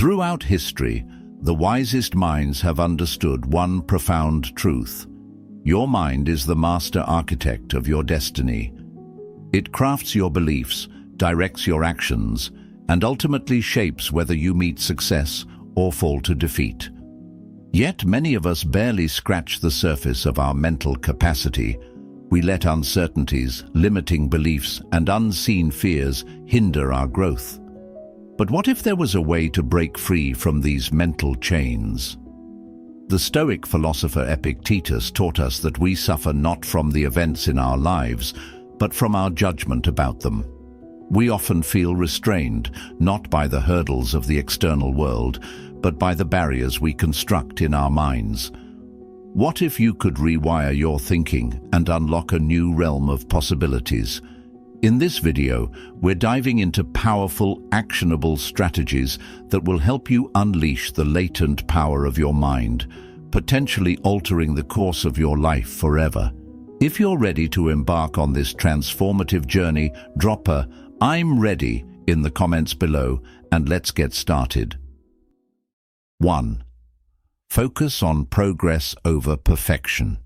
Throughout history, the wisest minds have understood one profound truth. Your mind is the master architect of your destiny. It crafts your beliefs, directs your actions, and ultimately shapes whether you meet success or fall to defeat. Yet many of us barely scratch the surface of our mental capacity. We let uncertainties, limiting beliefs, and unseen fears hinder our growth. But what if there was a way to break free from these mental chains? The Stoic philosopher Epictetus taught us that we suffer not from the events in our lives, but from our judgment about them. We often feel restrained, not by the hurdles of the external world, but by the barriers we construct in our minds. What if you could rewire your thinking and unlock a new realm of possibilities? In this video, we're diving into powerful, actionable strategies that will help you unleash the latent power of your mind, potentially altering the course of your life forever. If you're ready to embark on this transformative journey, drop a "I'm ready" in the comments below, and let's get started. 1. Focus on progress over perfection.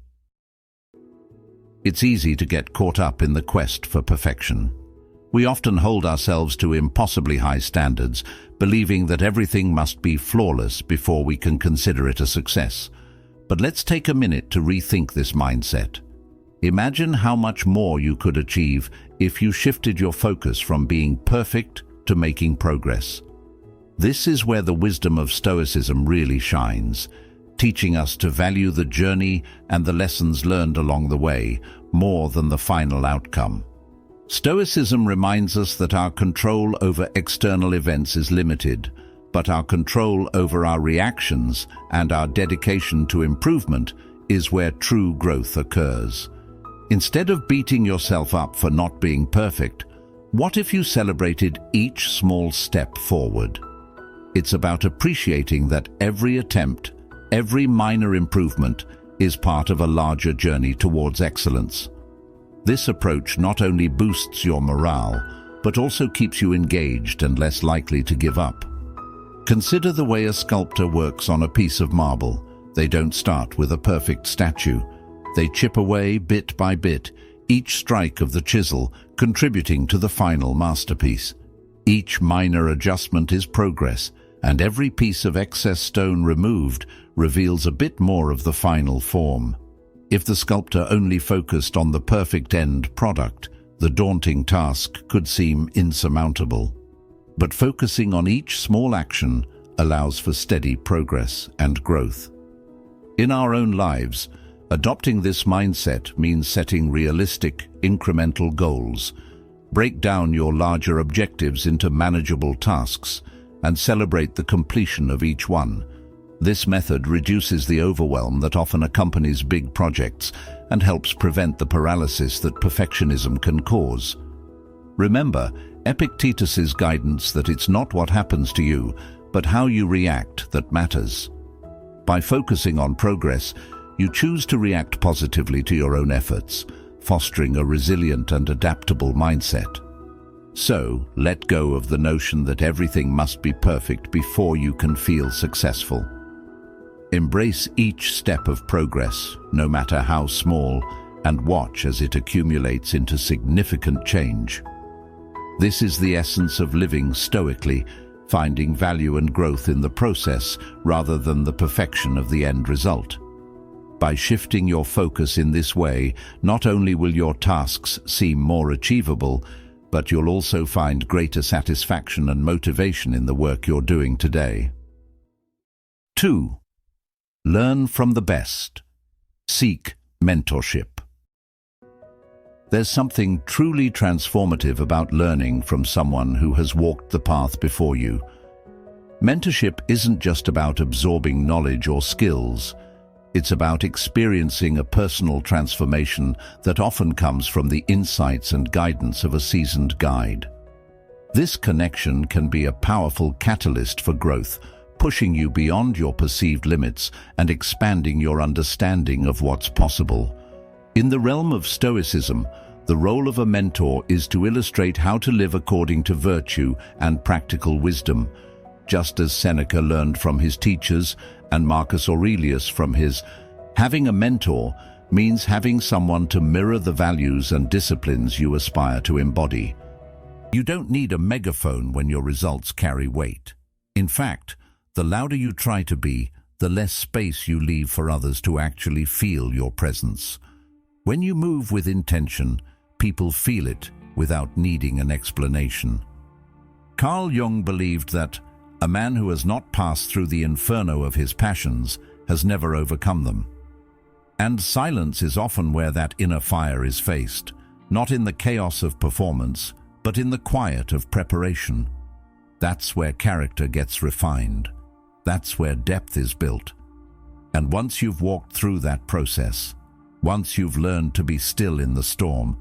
It's easy to get caught up in the quest for perfection. We often hold ourselves to impossibly high standards, believing that everything must be flawless before we can consider it a success. But let's take a minute to rethink this mindset. Imagine how much more you could achieve if you shifted your focus from being perfect to making progress. This is where the wisdom of Stoicism really shines, teaching us to value the journey and the lessons learned along the way more than the final outcome. Stoicism reminds us that our control over external events is limited, but our control over our reactions and our dedication to improvement is where true growth occurs. Instead of beating yourself up for not being perfect, what if you celebrated each small step forward? It's about appreciating that every attempt, every minor improvement, is part of a larger journey towards excellence. This approach not only boosts your morale, but also keeps you engaged and less likely to give up. Consider the way a sculptor works on a piece of marble. They don't start with a perfect statue. They chip away bit by bit, each strike of the chisel contributing to the final masterpiece. Each minor adjustment is progress, and every piece of excess stone removed reveals a bit more of the final form. If the sculptor only focused on the perfect end product, the daunting task could seem insurmountable. But focusing on each small action allows for steady progress and growth. In our own lives, adopting this mindset means setting realistic, incremental goals. Break down your larger objectives into manageable tasks and celebrate the completion of each one. This method reduces the overwhelm that often accompanies big projects and helps prevent the paralysis that perfectionism can cause. Remember Epictetus's guidance that it's not what happens to you, but how you react that matters. By focusing on progress, you choose to react positively to your own efforts, fostering a resilient and adaptable mindset. So, let go of the notion that everything must be perfect before you can feel successful. Embrace each step of progress, no matter how small, and watch as it accumulates into significant change. This is the essence of living stoically, finding value and growth in the process rather than the perfection of the end result. By shifting your focus in this way, not only will your tasks seem more achievable, but you'll also find greater satisfaction and motivation in the work you're doing today. 2. Learn from the best. Seek mentorship. There's something truly transformative about learning from someone who has walked the path before you. Mentorship isn't just about absorbing knowledge or skills. It's about experiencing a personal transformation that often comes from the insights and guidance of a seasoned guide. This connection can be a powerful catalyst for growth, pushing you beyond your perceived limits and expanding your understanding of what's possible. In the realm of Stoicism, the role of a mentor is to illustrate how to live according to virtue and practical wisdom. just as Seneca learned from his teachers and Marcus Aurelius from his. Having a mentor means having someone to mirror the values and disciplines you aspire to embody. You don't need a megaphone when your results carry weight. In fact, the louder you try to be, the less space you leave for others to actually feel your presence. When you move with intention, people feel it without needing an explanation. Carl Jung believed that a man who has not passed through the inferno of his passions has never overcome them. And silence is often where that inner fire is faced, not in the chaos of performance, but in the quiet of preparation. That's where character gets refined. That's where depth is built. And once you've walked through that process, once you've learned to be still in the storm,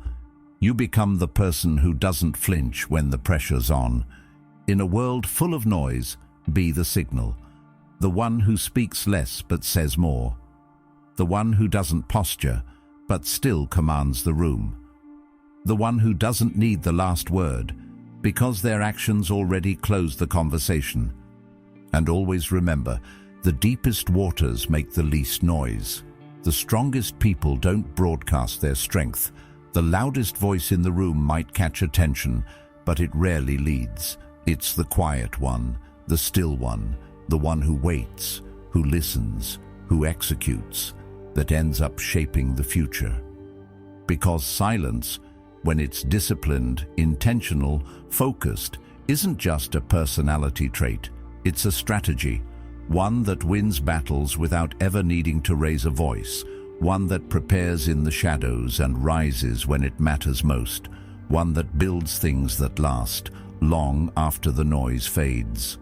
you become the person who doesn't flinch when the pressure's on. In a world full of noise, be the signal. The one who speaks less but says more. The one who doesn't posture but still commands the room. The one who doesn't need the last word because their actions already close the conversation. And always remember, the deepest waters make the least noise. The strongest people don't broadcast their strength. The loudest voice in the room might catch attention, but it rarely leads. It's the quiet one, the still one, the one who waits, who listens, who executes, that ends up shaping the future. Because silence, when it's disciplined, intentional, focused, isn't just a personality trait, it's a strategy. One that wins battles without ever needing to raise a voice. One that prepares in the shadows and rises when it matters most. One that builds things that last, long after the noise fades.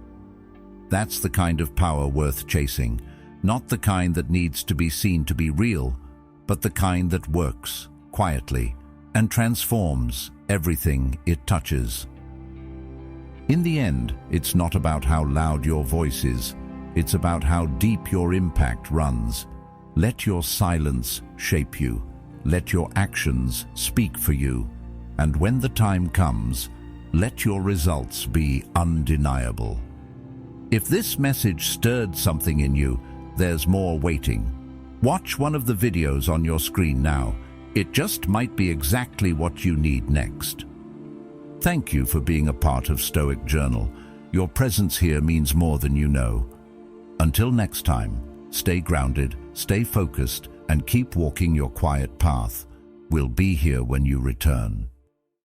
That's the kind of power worth chasing. Not the kind that needs to be seen to be real, but the kind that works quietly and transforms everything it touches. In the end, it's not about how loud your voice is. It's about how deep your impact runs. Let your silence shape you. Let your actions speak for you. And when the time comes, let your results be undeniable. If this message stirred something in you, there's more waiting. Watch one of the videos on your screen now. It just might be exactly what you need next. Thank you for being a part of Stoic Journal. Your presence here means more than you know. Until next time, stay grounded, stay focused, and keep walking your quiet path. We'll be here when you return.